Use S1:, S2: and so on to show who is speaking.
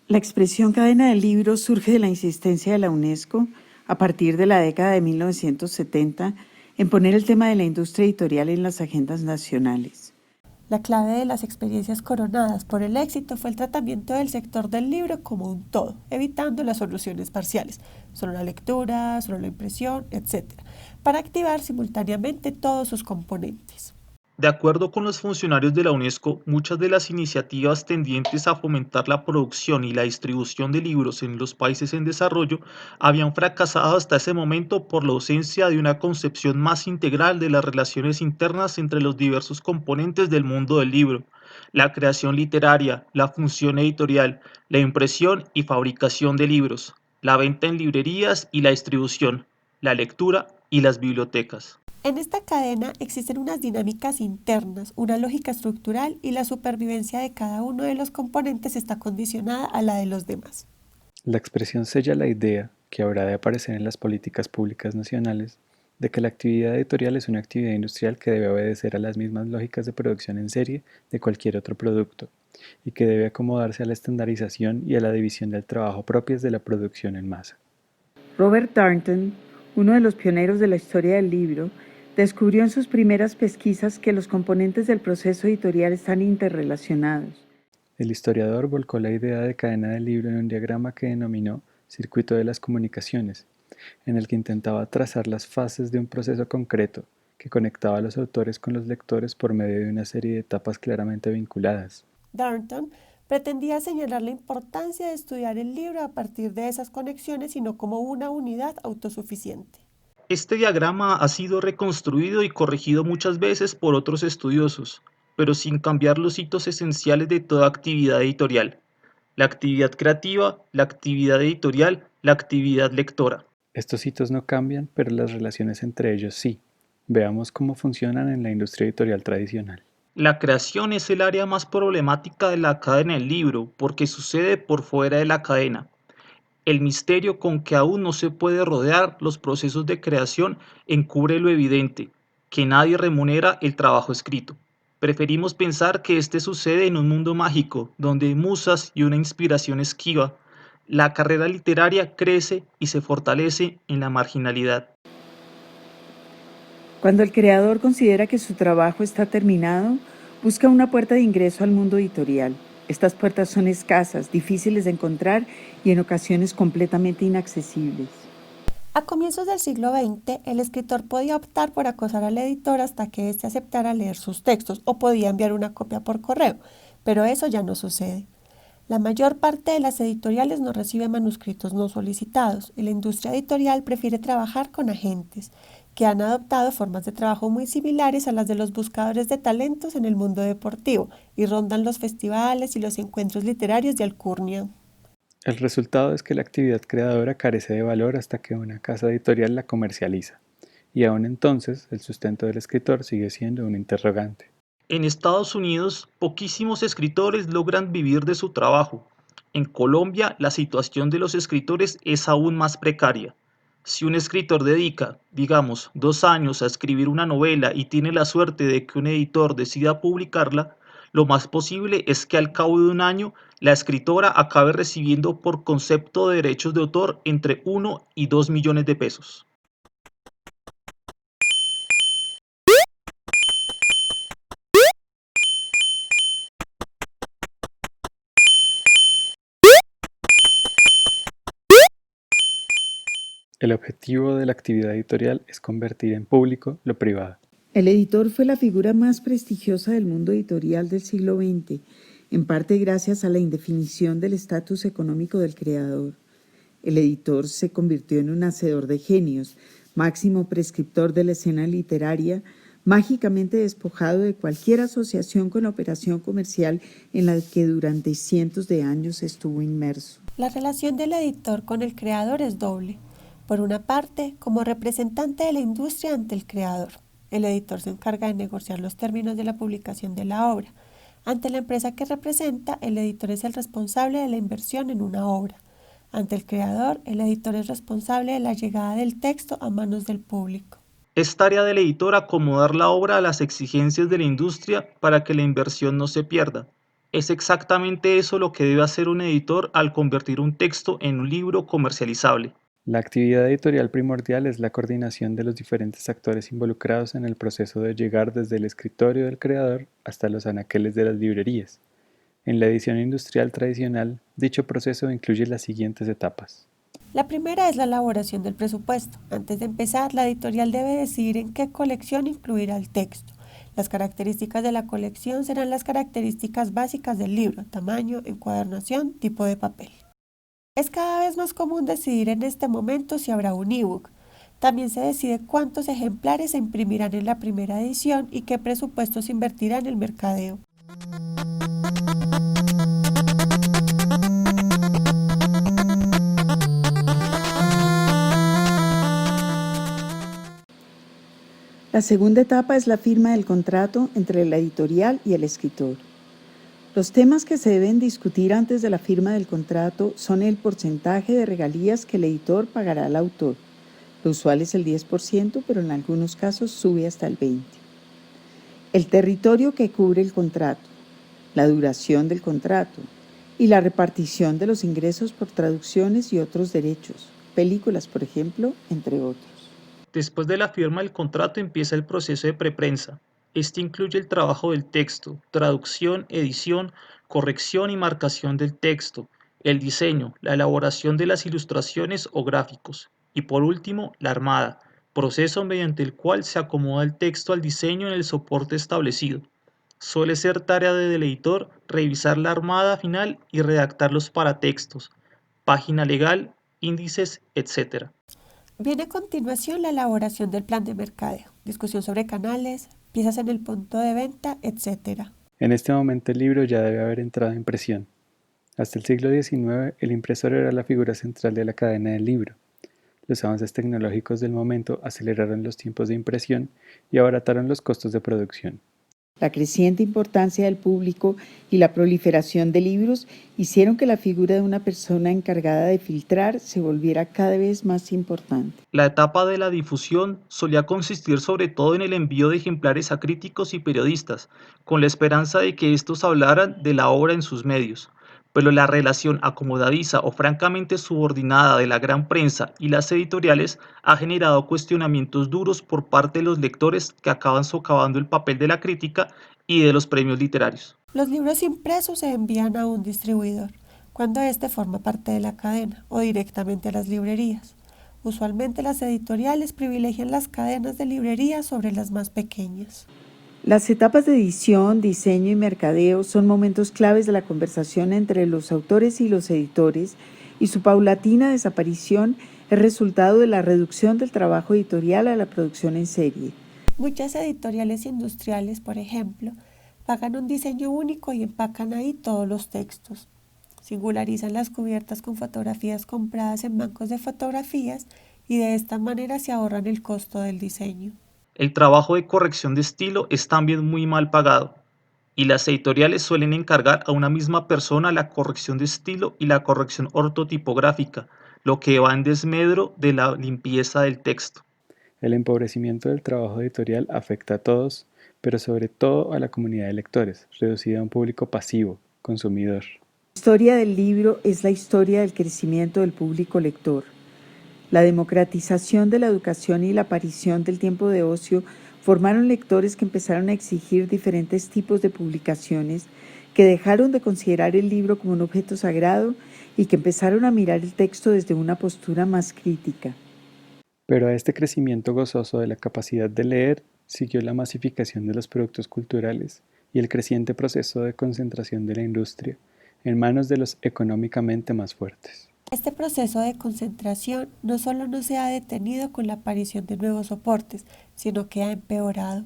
S1: La expresión cadena del libro surge de la insistencia de la UNESCO, a partir de la década de 1970, en poner el tema de la industria editorial en las agendas nacionales.
S2: La clave de las experiencias coronadas por el éxito fue el tratamiento del sector del libro como un todo, evitando las soluciones parciales, solo la lectura, solo la impresión, etc., para activar simultáneamente todos sus componentes.
S3: De acuerdo con los funcionarios de la UNESCO, muchas de las iniciativas tendientes a fomentar la producción y la distribución de libros en los países en desarrollo habían fracasado hasta ese momento por la ausencia de una concepción más integral de las relaciones internas entre los diversos componentes del mundo del libro: la creación literaria, la función editorial, la impresión y fabricación de libros, la venta en librerías y la distribución, la lectura y las bibliotecas.
S2: En esta cadena existen unas dinámicas internas, una lógica estructural y la supervivencia de cada uno de los componentes está condicionada a la de los demás.
S4: La expresión sella la idea, que habrá de aparecer en las políticas públicas nacionales, de que la actividad editorial es una actividad industrial que debe obedecer a las mismas lógicas de producción en serie de cualquier otro producto, y que debe acomodarse a la estandarización y a la división del trabajo propias de la producción en masa.
S1: Robert Darnton, uno de los pioneros de la historia del libro, descubrió en sus primeras pesquisas que los componentes del proceso editorial están interrelacionados.
S4: El historiador volcó la idea de cadena del libro en un diagrama que denominó circuito de las comunicaciones, en el que intentaba trazar las fases de un proceso concreto que conectaba a los autores con los lectores por medio de una serie de etapas claramente vinculadas.
S2: Darnton pretendía señalar la importancia de estudiar el libro a partir de esas conexiones y no como una unidad autosuficiente.
S3: Este diagrama ha sido reconstruido y corregido muchas veces por otros estudiosos, pero sin cambiar los hitos esenciales de toda actividad editorial: la actividad creativa, la actividad editorial, la actividad lectora.
S4: Estos hitos no cambian, pero las relaciones entre ellos sí. Veamos cómo funcionan en la industria editorial tradicional.
S3: La creación es el área más problemática de la cadena del libro porque sucede por fuera de la cadena. El misterio con que aún no se puede rodear los procesos de creación encubre lo evidente: que nadie remunera el trabajo escrito. Preferimos pensar que este sucede en un mundo mágico, donde hay musas y una inspiración esquiva. La carrera literaria crece y se fortalece en la marginalidad.
S1: Cuando el creador considera que su trabajo está terminado, busca una puerta de ingreso al mundo editorial. Estas puertas son escasas, difíciles de encontrar y en ocasiones completamente inaccesibles.
S2: A comienzos del siglo XX, el escritor podía optar por acosar al editor hasta que éste aceptara leer sus textos o podía enviar una copia por correo, pero eso ya no sucede. La mayor parte de las editoriales no recibe manuscritos no solicitados y la industria editorial prefiere trabajar con agentes, que han adoptado formas de trabajo muy similares a las de los buscadores de talentos en el mundo deportivo y rondan los festivales y los encuentros literarios de alcurnia.
S4: El resultado es que la actividad creadora carece de valor hasta que una casa editorial la comercializa, y aún entonces el sustento del escritor sigue siendo un interrogante.
S3: En Estados Unidos, poquísimos escritores logran vivir de su trabajo. En Colombia, la situación de los escritores es aún más precaria. Si un escritor dedica, digamos, 2 años a escribir una novela y tiene la suerte de que un editor decida publicarla, lo más posible es que al cabo de un año la escritora acabe recibiendo por concepto de derechos de autor entre 1 y 2 millones de pesos.
S4: El objetivo de la actividad editorial es convertir en público lo privado.
S1: El editor fue la figura más prestigiosa del mundo editorial del siglo XX, en parte gracias a la indefinición del estatus económico del creador. El editor se convirtió en un hacedor de genios, máximo prescriptor de la escena literaria, mágicamente despojado de cualquier asociación con la operación comercial en la que durante cientos de años estuvo inmerso.
S2: La relación del editor con el creador es doble. Por una parte, como representante de la industria ante el creador, el editor se encarga de negociar los términos de la publicación de la obra. Ante la empresa que representa, el editor es el responsable de la inversión en una obra. Ante el creador, el editor es responsable de la llegada del texto a manos del público.
S3: Es tarea del editor acomodar la obra a las exigencias de la industria para que la inversión no se pierda. Es exactamente eso lo que debe hacer un editor al convertir un texto en un libro comercializable.
S4: La actividad editorial primordial es la coordinación de los diferentes actores involucrados en el proceso de llegar desde el escritorio del creador hasta los anaqueles de las librerías. En la edición industrial tradicional, dicho proceso incluye las siguientes etapas.
S2: La primera es la elaboración del presupuesto. Antes de empezar, la editorial debe decidir en qué colección incluirá el texto. Las características de la colección serán las características básicas del libro: tamaño, encuadernación, tipo de papel. Es cada vez más común decidir en este momento si habrá un ebook. También se decide cuántos ejemplares se imprimirán en la primera edición y qué presupuesto se invertirá en el mercadeo.
S1: La segunda etapa es la firma del contrato entre la editorial y el escritor. Los temas que se deben discutir antes de la firma del contrato son el porcentaje de regalías que el editor pagará al autor. Lo usual es el 10%, pero en algunos casos sube hasta el 20%. El territorio que cubre el contrato, la duración del contrato y la repartición de los ingresos por traducciones y otros derechos, películas, por ejemplo, entre otros.
S3: Después de la firma del contrato empieza el proceso de preprensa. Este incluye el trabajo del texto, traducción, edición, corrección y marcación del texto, el diseño, la elaboración de las ilustraciones o gráficos, y por último, la armada, proceso mediante el cual se acomoda el texto al diseño en el soporte establecido. Suele ser tarea del editor revisar la armada final y redactar los paratextos, página legal, índices, etc.
S2: Viene a continuación la elaboración del plan de mercadeo, discusión sobre canales, piezas en el punto de venta, etc.
S4: En este momento el libro ya debe haber entrado en impresión. Hasta el siglo XIX, el impresor era la figura central de la cadena del libro. Los avances tecnológicos del momento aceleraron los tiempos de impresión y abarataron los costos de producción.
S1: La creciente importancia del público y la proliferación de libros hicieron que la figura de una persona encargada de filtrar se volviera cada vez más importante.
S3: La etapa de la difusión solía consistir sobre todo en el envío de ejemplares a críticos y periodistas, con la esperanza de que estos hablaran de la obra en sus medios. Pero la relación acomodadiza o francamente subordinada de la gran prensa y las editoriales ha generado cuestionamientos duros por parte de los lectores que acaban socavando el papel de la crítica y de los premios literarios.
S2: Los libros impresos se envían a un distribuidor, cuando éste forma parte de la cadena, o directamente a las librerías. Usualmente las editoriales privilegian las cadenas de librerías sobre las más pequeñas.
S1: Las etapas de edición, diseño y mercadeo son momentos claves de la conversación entre los autores y los editores, y su paulatina desaparición es resultado de la reducción del trabajo editorial a la producción en serie.
S2: Muchas editoriales industriales, por ejemplo, pagan un diseño único y empacan ahí todos los textos. Singularizan las cubiertas con fotografías compradas en bancos de fotografías y de esta manera se ahorran el costo del diseño.
S3: El trabajo de corrección de estilo es también muy mal pagado, y las editoriales suelen encargar a una misma persona la corrección de estilo y la corrección ortotipográfica, lo que va en desmedro de la limpieza del texto.
S4: El empobrecimiento del trabajo editorial afecta a todos, pero sobre todo a la comunidad de lectores, reducida a un público pasivo, consumidor.
S1: La historia del libro es la historia del crecimiento del público lector. La democratización de la educación y la aparición del tiempo de ocio formaron lectores que empezaron a exigir diferentes tipos de publicaciones, que dejaron de considerar el libro como un objeto sagrado y que empezaron a mirar el texto desde una postura más crítica.
S4: Pero a este crecimiento gozoso de la capacidad de leer siguió la masificación de los productos culturales y el creciente proceso de concentración de la industria en manos de los económicamente más fuertes.
S2: Este proceso de concentración no solo no se ha detenido con la aparición de nuevos soportes, sino que ha empeorado.